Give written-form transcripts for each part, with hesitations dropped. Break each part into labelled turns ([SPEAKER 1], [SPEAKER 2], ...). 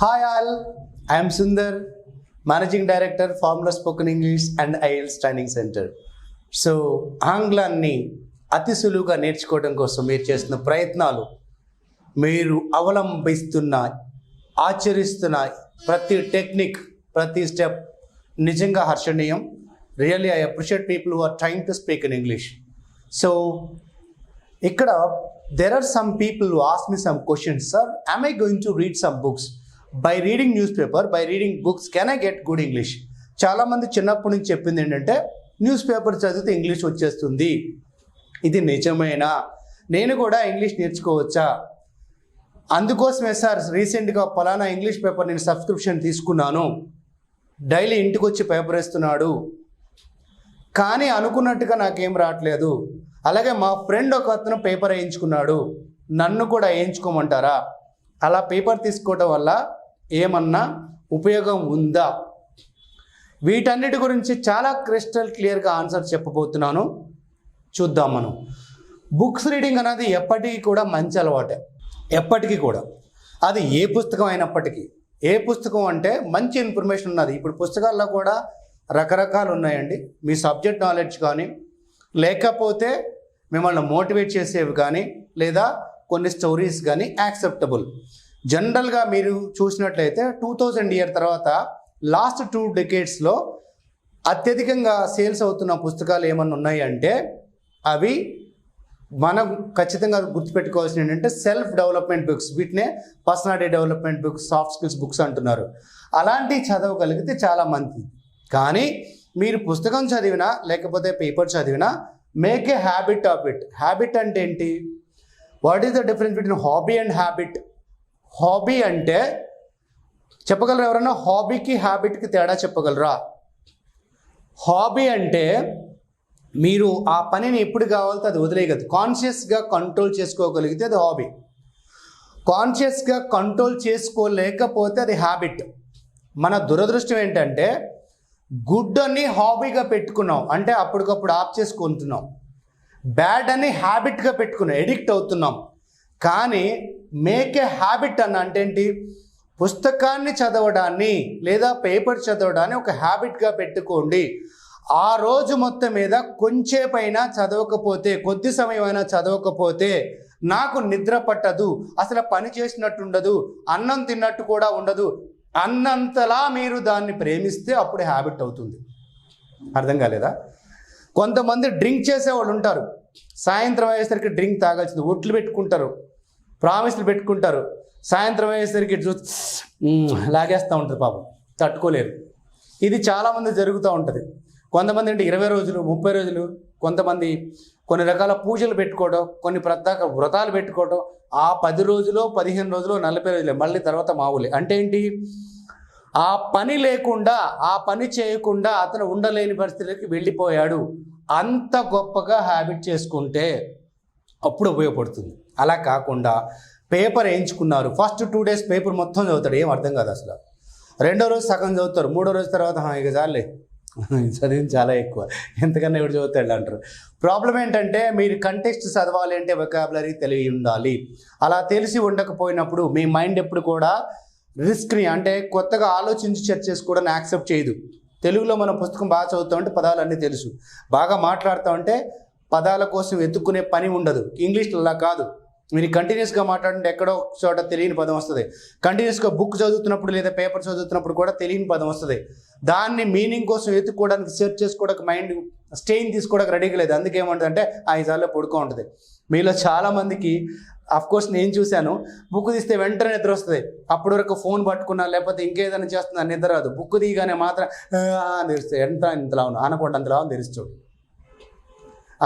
[SPEAKER 1] Hi all, I am Sundar, Managing Director, Formula Spoken English and IELTS Training Center. So ఆంగ్లాన్ని అతి సులువుగా నేర్చుకోవడం కోసం మీరు చేస్తున్న ప్రయత్నాలు, మీరు అవలంబిస్తున్న, ఆచరిస్తున్న ప్రతి టెక్నిక్, ప్రతి స్టెప్ నిజంగా హర్షణీయం. Really I appreciate people who are trying to speak in English. So ఇక్కడ there are some people who ask me some questions. Sir, am I going to read some books? By reading newspaper, by reading books, can I get good English? చాలామంది చిన్నప్పటి నుంచి చెప్పింది ఏంటంటే news paper చదివితే English వచ్చేస్తుంది. ఇది నిజమేనా? నేను కూడా ఇంగ్లీష్ నేర్చుకోవచ్చా? అందుకోసమే సార్ రీసెంట్గా పలానా ఇంగ్లీష్ పేపర్ నేను సబ్స్క్రిప్షన్ తీసుకున్నాను, డైలీ ఇంటికి వచ్చి పేపర్ వేస్తున్నాడు, కానీ అనుకున్నట్టుగా నాకేం రావట్లేదు. అలాగే మా ఫ్రెండ్ ఒక అతను పేపర్ వేయించుకున్నాడు, నన్ను కూడా వేయించుకోమంటారా? అలా పేపర్ తీసుకోవడం వల్ల ఏమన్నా ఉపయోగం ఉందా? వీటన్నిటి గురించి చాలా క్రిస్టల్ క్లియర్గా ఆన్సర్ చెప్పబోతున్నాను. చూద్దాం మనం. బుక్స్ రీడింగ్ అనేది ఎప్పటికీ కూడా మంచి అలవాటే, ఎప్పటికీ కూడా. అది ఏ పుస్తకం అయినప్పటికీ. ఏ పుస్తకం అంటే మంచి ఇన్ఫర్మేషన్ ఉన్నది. ఇప్పుడు పుస్తకాల్లో కూడా రకరకాలు ఉన్నాయండి. మీ సబ్జెక్ట్ నాలెడ్జ్ కానీ, లేకపోతే మిమ్మల్ని మోటివేట్ చేసేవి కానీ, లేదా కొన్ని స్టోరీస్ కానీ యాక్సెప్టబుల్. జనరల్గా మీరు చూసినట్లయితే 2000 ఇయర్ తర్వాత లాస్ట్ 2 డెకేడ్స్లో అత్యధికంగా సేల్స్ అవుతున్న పుస్తకాలు ఏమన్నా ఉన్నాయి అంటే అవి మనం ఖచ్చితంగా గుర్తుపెట్టుకోవాల్సిన ఏంటంటే సెల్ఫ్ డెవలప్మెంట్ బుక్స్. వీటినే personality development books, soft skills books అంటున్నారు. అలాంటివి చదవగలిగితే చాలా మంచిది. కానీ మీరు పుస్తకం చదివినా లేకపోతే పేపర్ చదివినా make a habit of it. Habit అంటే ఏంటి? What is the difference between hobby and habit? Hobby అంటే చెప్పగలరా ఎవరన్నా? హాబీకి హ్యాబిట్కి తేడా చెప్పగలరా? హాబీ అంటే మీరు ఆ పనిని ఎప్పుడు కావాలితే అది వదిలేయగలదు. కాన్షియస్గా కంట్రోల్ చేసుకోగలిగితే అది హాబీ. కాన్షియస్గా కంట్రోల్ చేసుకోలేకపోతే అది హ్యాబిట్. మన దురదృష్టం ఏంటంటే గుడ్ అని హాబీగా పెట్టుకున్నాం, అంటే అప్పటికప్పుడు ఆఫ్ చేసుకుంటున్నాం. బ్యాడ్ అని హ్యాబిట్గా పెట్టుకున్నాం, ఎడిక్ట్ అవుతున్నాం. కానీ మేక్ ఏ హ్యాబిట్ అన్న అంటే ఏంటి? పుస్తకాన్ని చదవడాన్ని లేదా పేపర్ చదవడాన్ని ఒక హ్యాబిట్గా పెట్టుకోండి. ఆ రోజు మొత్తం మీద కొంచెంపైనా చదవకపోతే, కొద్ది సమయమైనా చదవకపోతే నాకు నిద్ర పట్టదు, అసలు పని చేసినట్టు ఉండదు, అన్నం తిన్నట్టు కూడా ఉండదు అన్నంతలా మీరు దాన్ని ప్రేమిస్తే అప్పుడు హ్యాబిట్ అవుతుంది. అర్థం కాలేదా? కొంతమంది డ్రింక్ చేసేవాళ్ళు ఉంటారు. సాయంత్రం అయ్యేసరికి డ్రింక్ తాగాల్సింది, ఒట్లు పెట్టుకుంటారు, ప్రామిస్లు పెట్టుకుంటారు. సాయంత్రం అయ్యేసరికి లాగేస్తూ ఉంటుంది, పాపం తట్టుకోలేరు. ఇది చాలామంది జరుగుతూ ఉంటుంది. కొంతమంది అంటే 20 రోజులు 30 రోజులు, కొంతమంది కొన్ని రకాల పూజలు పెట్టుకోవడం, కొన్ని ప్రత్యేక వ్రతాలు పెట్టుకోవడం. ఆ 10 రోజులు 15 రోజులు 40 రోజులే, మళ్ళీ తర్వాత మామూలే. అంటే ఏంటి? ఆ పని లేకుండా, ఆ పని చేయకుండా అతను ఉండలేని పరిస్థితికి వెళ్ళిపోయాడు. అంత గొప్పగా హ్యాబిట్ చేసుకుంటే అప్పుడు ఉపయోగపడుతుంది. అలా కాకుండా పేపర్ వేయించుకున్నారు, ఫస్ట్ 2 డేస్ పేపర్ మొత్తం చదువుతాడు, ఏం అర్థం కాదు అసలు. 2వ రోజు సగం చదువుతారు, 3వ రోజు తర్వాత ఇక చాలే చదివింది చాలా ఎక్కువ, ఎంతకన్నా ఎవరు చదువుతాడు అంటారు. ప్రాబ్లం ఏంటంటే మీరు కంటెక్స్ట్ చదవాలి అంటే వొకాబులరీ తెలివి ఉండాలి. అలా తెలిసి ఉండకపోయినప్పుడు మీ మైండ్ ఎప్పుడు కూడా రిస్క్ని, అంటే కొత్తగా ఆలోచించి సెర్చ్ చేసుకోవడానికి యాక్సెప్ట్ చేయదు. తెలుగులో మనం పుస్తకం బాగా చదువుతామంటే పదాలు అన్నీ తెలుసు, బాగా మాట్లాడుతామంటే పదాల కోసం వెతుక్కునే పని ఉండదు. ఇంగ్లీష్లో అలా కాదు. మీరు కంటిన్యూస్గా మాట్లాడంటే ఎక్కడో చోట తెలియని పదం వస్తుంది. కంటిన్యూస్గా బుక్ చదువుతున్నప్పుడు లేదా పేపర్ చదువుతున్నప్పుడు కూడా తెలియని పదం వస్తుంది. దాన్ని మీనింగ్ కోసం వెతుక్కోవడానికి, సెర్చ్ చేసుకోవడానికి మైండ్ స్టెయిన్ తీసుకోవడానికి రెడీగా లేదు. అందుకే ఏమంటుందంటే 5 సార్లు పడుకో ఉంటుంది. మీలో చాలామందికి అఫ్కోర్స్ నేను చూశాను, బుక్ తీస్తే వెంటనే నిద్ర వస్తుంది. అప్పటి వరకు ఫోన్ పట్టుకున్నా లేకపోతే ఇంకేదైనా చేస్తున్నా నిద్ర రాదు. బుక్ తీయగానే మాత్రం తెరుస్తాయి, ఇంతలా ఉన్నా అనకుండా అంతలా తెరుస్తాడు.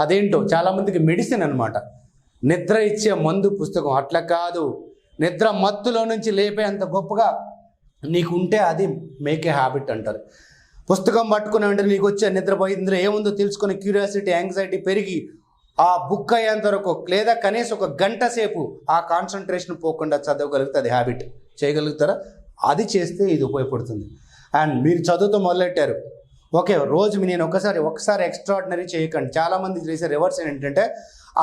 [SPEAKER 1] అదేంటో చాలామందికి మెడిసిన్ అనమాట, నిద్ర ఇచ్చే మందు పుస్తకం. అట్లా కాదు, నిద్ర మత్తులో నుంచి లేపే అంత గొప్పగా నీకు ఉంటే అది మేక్ ఏ హ్యాబిట్ అంటారు. పుస్తకం పట్టుకుని అంటే నీకు వచ్చే నిద్రపోయి ఇందులో ఏముందో తెలుసుకొని క్యూరియాసిటీ, యాంగ్జైటీ పెరిగి ఆ బుక్ అయ్యేంత వరకు లేదా కనీసం 1 గంట సేపు ఆ కాన్సన్ట్రేషన్ పోకుండా చదవగలిగితే అది హ్యాబిట్. చేయగలుగుతారా? అది చేస్తే ఇది ఉపయోగపడుతుంది. అండ్ మీరు చదువుతూ మొదలెట్టారు, ఓకే, రోజు నేను ఒకసారి ఎక్స్ట్రాడినరీ చేయకండి. చాలామంది చేసే రివర్స్ ఏంటంటే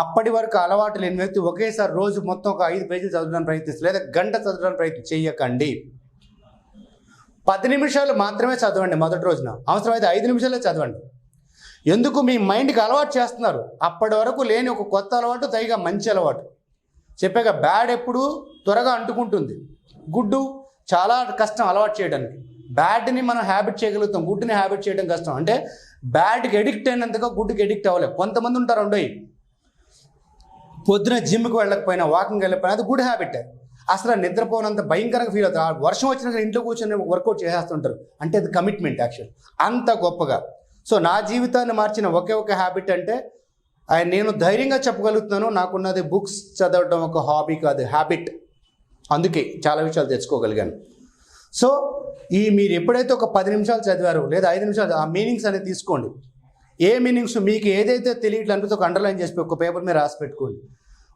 [SPEAKER 1] అప్పటి వరకు అలవాటు లేని వ్యక్తి ఒకేసారి రోజు మొత్తం ఒక 5 పేజీలు చదవడానికి ప్రయత్నిస్తారు, లేదా గంట చదవడానికి ప్రయత్నం చేయకండి. 10 నిమిషాలు మాత్రమే చదవండి మొదటి రోజున, అవసరమైతే 5 నిమిషాలే చదవండి. ఎందుకు? మీ మైండ్కి అలవాటు చేస్తున్నారు. అప్పటి వరకు లేని ఒక కొత్త అలవాటు, పైగా మంచి అలవాటు. చెప్పాక బ్యాడ్ ఎప్పుడు త్వరగా అంటుకుంటుంది, గుడ్డు చాలా కష్టం అలవాటు చేయడానికి. బ్యాడ్ని మనం హ్యాబిట్ చేయగలుగుతాం, గుడ్డుని హ్యాబిట్ చేయడం కష్టం. అంటే బ్యాడ్కి ఎడిక్ట్ అయినంతగా గుడ్డుకి ఎడిక్ట్ అవ్వలేము. కొంతమంది ఉంటారు ఉండయి, పొద్దున జిమ్కి వెళ్ళకపోయినా, వాకింగ్ వెళ్ళకపోయినా, అది గుడ్ హ్యాబిట్. అసలు నిద్రపోనంత భయంకరంగా ఫీల్ అవుతారు. వర్షం వచ్చినాక ఇంట్లో కూర్చొని వర్కౌట్ చేసేస్తుంటారు. అంటే అది కమిట్మెంట్ యాక్చువల్, అంత గొప్పగా. సో నా జీవితాన్ని మార్చిన ఒకే ఒక హ్యాబిట్ అంటే నేను ధైర్యంగా చెప్పగలుగుతున్నాను, నాకున్నది బుక్స్ చదవడం ఒక హాబీ కాదు, హ్యాబిట్. అందుకే చాలా విషయాలు తెచ్చుకోగలిగాను. సో మీరు ఎప్పుడైతే ఒక 10 నిమిషాలు చదివారో లేదా 5 నిమిషాలు, ఆ మీనింగ్స్ అనేది తీసుకోండి. ఏ మీనింగ్స్ మీకు ఏదైతే తెలియట్లే అనిపిస్తే ఒక అండర్లైన్ చేసి ఒక పేపర్ మీద రాసి పెట్టుకోండి.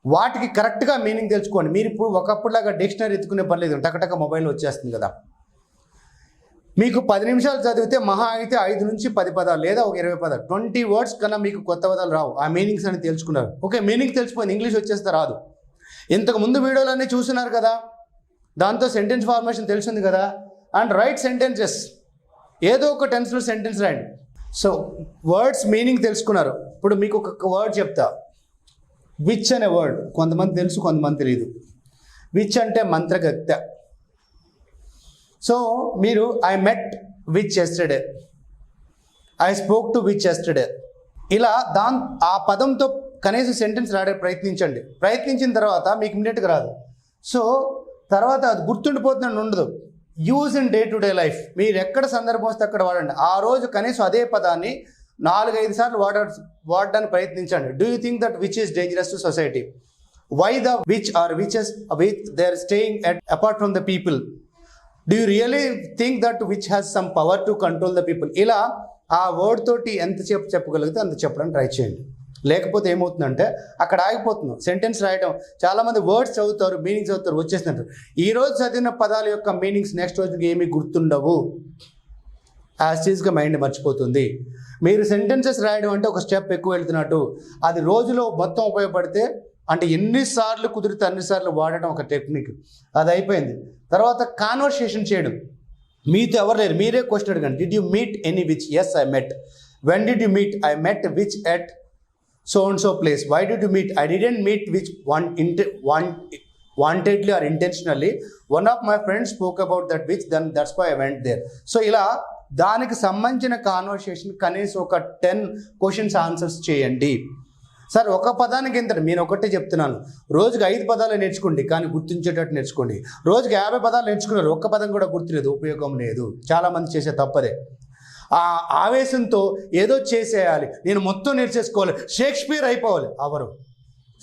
[SPEAKER 1] వాటికి కరెక్ట్గా మీనింగ్ తెలుసుకోండి. మీరు ఇప్పుడు ఒకప్పుడులాగా డిక్షనరీ ఎత్తుకునే పని లేదు, టకటక మొబైల్ వచ్చేస్తుంది కదా. మీకు 10 నిమిషాలు చదివితే మహా అయితే 5 నుంచి 10 పదాలు లేదా ఒక 20 పదాలు, 20 వర్డ్స్ కన్నా మీకు కొత్త పదాలు రావు. ఆ మీనింగ్స్ అని తెలుసుకున్నారు. ఓకే, మీనింగ్ తెలిసిపోయింది, ఇంగ్లీష్ వచ్చేస్తే రాదు. ఇంతకు ముందు వీడియోలన్నీ చూస్తున్నారు కదా, దాంతో సెంటెన్స్ ఫార్మేషన్ తెలిసింది కదా. అండ్ రైట్ సెంటెన్సెస్, ఏదో ఒక టెన్స్లో సెంటెన్స్ రాయండి. సో వర్డ్స్ మీనింగ్ తెలుసుకున్నారు. ఇప్పుడు మీకు ఒక వర్డ్ చెప్తా, విచ్ అనే వర్డ్. కొంతమంది తెలుసు, కొంతమంది తెలియదు. విచ్ అంటే మంత్రగత్య. సో మీరు I met which yesterday, I spoke to which yesterday, ఇలా ఆ పదంతో కనీసం సెంటెన్స్ రాయడానికి ప్రయత్నించండి. ప్రయత్నించిన తర్వాత మీకు ఇమ్మీడియట్గా రాదు. సో తర్వాత అది గుర్తుండిపోతుందని ఉండదు. Use in day to day life. మీరు ఎక్కడ సందర్భం వస్తే అక్కడ వాడండి. ఆ రోజు కనీసం అదే పదాన్ని 4-5 సార్లు వాడడానికి ప్రయత్నించండి. Do you think that witch is dangerous to society? Why the witch are witches which they are staying apart from the people? Do you really think that witch has some power to control the people? ఇలా ఆ word తోటి ఎంతసేపు చెప్పగలిగితే అంత చెప్పడానికి try చేయండి. లేకపోతే ఏమవుతుందంటే అక్కడ ఆగిపోతున్నాం. సెంటెన్స్ రాయడం, చాలామంది వర్డ్స్ చదువుతారు, మీనింగ్స్ చదువుతారు, వచ్చేసినట్టు. ఈరోజు చదివిన పదాల యొక్క మీనింగ్స్ నెక్స్ట్ రోజుకి ఏమీ గుర్తుండవు. యాస్టీస్గా మైండ్ మర్చిపోతుంది. మీరు సెంటెన్సెస్ రాయడం అంటే ఒక స్టెప్ ఎక్కువ వెళ్తున్నట్టు. అది రోజులో మొత్తం ఉపయోగపడితే, అంటే ఎన్నిసార్లు కుదిరితే అన్నిసార్లు వాడడం ఒక టెక్నిక్. అది అయిపోయింది. తర్వాత కాన్వర్సేషన్ చేయడం. మీతో ఎవరు లేరు, మీరే క్వశ్చన్ అడగండి. Did you meet any witch? Yes, I met. When did you meet? I met witch at so and so place. Why did you meet? I didn't meet which wantedly or intentionally. One of my friends spoke about that which, then that's why I went there. So ఇలా దానికి సంబంధించిన conversation కనీసం ఒక 10 questions answers చేయండి. Sir ఒక పదానికి ఎంత? నేను ఒకటే చెప్తున్నాను, రోజుకి 5 పదాలు నేర్చుకోండి, కానీ గుర్తించేటట్టు నేర్చుకోండి. రోజుకి 50 పదాలు నేర్చుకున్నారు, ఒక్క పదం కూడా గుర్తులేదు, ఉపయోగం లేదు. చాలామంది చేసే తప్పదే. ఆ ఆవేశంతో ఏదో చేసేయాలి, నేను మొత్తం నేర్చేసుకోవాలి, షేక్స్పియర్ అయిపోవాలి.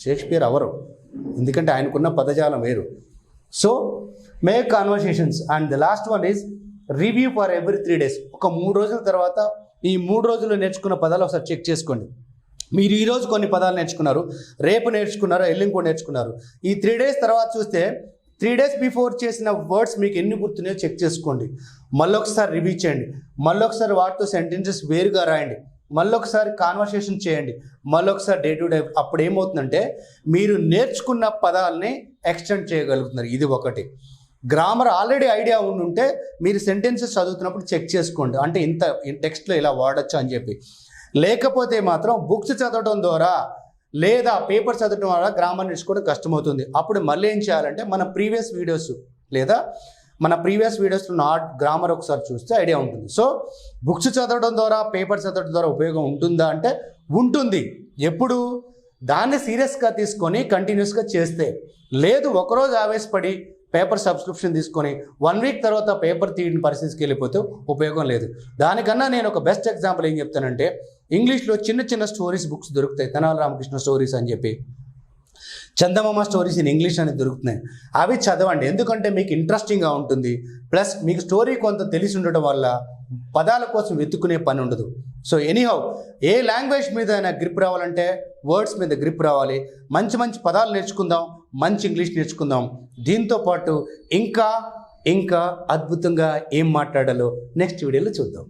[SPEAKER 1] షేక్స్పియర్ అవరు, ఎందుకంటే ఆయనకున్న పదజాలం వేరు. So make conversations. And the last one is review for every 3 days. ఒక 3 రోజుల తర్వాత ఈ 3 రోజుల్లో నేర్చుకున్న పదాలు ఒకసారి చెక్ చేసుకోండి. మీరు ఈరోజు కొన్ని పదాలు నేర్చుకున్నారు, రేపు నేర్చుకున్నారు, ఎల్లుండి కూడా నేర్చుకున్నారు. ఈ 3 days తర్వాత చూస్తే 3 days బిఫోర్ చేసిన వర్డ్స్ మీకు ఎన్ని గుర్తున్నాయో చెక్ చేసుకోండి. మళ్ళొకసారి రివ్యూ చేయండి, మళ్ళొకసారి వాటితో సెంటెన్సెస్ వేరుగా రాయండి, మళ్ళొకసారి కాన్వర్సేషన్ చేయండి, మళ్ళొకసారి డే టు డే. అప్పుడు ఏమవుతుందంటే మీరు నేర్చుకున్న పదాలని ఎక్స్టెండ్ చేయగలుగుతున్నారు. ఇది ఒకటి. గ్రామర్ ఆల్రెడీ ఐడియా ఉంటే మీరు సెంటెన్సెస్ చదువుతున్నప్పుడు చెక్ చేసుకోండి, అంటే ఇంత టెక్స్ట్లో ఇలా వాడచ్చు అని చెప్పి. లేకపోతే మాత్రం బుక్స్ చదవడం ద్వారా లేదా పేపర్ చదవడం ద్వారా గ్రామర్ నేర్చుకోవడం కష్టమవుతుంది. అప్పుడు మళ్ళీ ఏం చేయాలంటే మన ప్రీవియస్ వీడియోస్లో నాట్ గ్రామర్ ఒకసారి చూస్తే ఐడియా ఉంటుంది. సో బుక్స్ చదవడం ద్వారా, పేపర్ చదవడం ద్వారా ఉపయోగం ఉంటుందా అంటే ఉంటుంది. ఎప్పుడు? దాన్ని సీరియస్గా తీసుకొని కంటిన్యూస్గా చేస్తే. లేదు, ఒకరోజు ఆవేశపడి పేపర్ సబ్స్క్రిప్షన్ తీసుకొని 1 week తర్వాత పేపర్ తీయని పరిస్థితికి వెళ్ళిపోతే ఉపయోగం లేదు. దానికన్నా నేను ఒక బెస్ట్ ఎగ్జాంపుల్ ఏం చెప్తానంటే, ఇంగ్లీష్లో చిన్న చిన్న స్టోరీస్ బుక్స్ దొరుకుతాయి. తెనాలి రామకృష్ణ స్టోరీస్ అని చెప్పి, చందమామ స్టోరీస్ ఇన్ ఇంగ్లీష్ అనేది దొరుకుతున్నాయి. అవి చదవండి, ఎందుకంటే మీకు ఇంట్రెస్టింగ్గా ఉంటుంది. ప్లస్ మీకు స్టోరీ కొంత తెలిసి ఉండడం వల్ల పదాల కోసం వెతుక్కునే పని ఉండదు. సో ఎనీహౌ, ఏ లాంగ్వేజ్ మీద అయినా గ్రిప్ రావాలంటే వర్డ్స్ మీద గ్రిప్ రావాలి. మంచి మంచి పదాలు నేర్చుకుందాం, మంచి ఇంగ్లీష్ నేర్చుకుందాం. దీంతో పాటు ఇంకా అద్భుతంగా ఏం మాట్లాడాలో నెక్స్ట్ వీడియోలో చూద్దాం.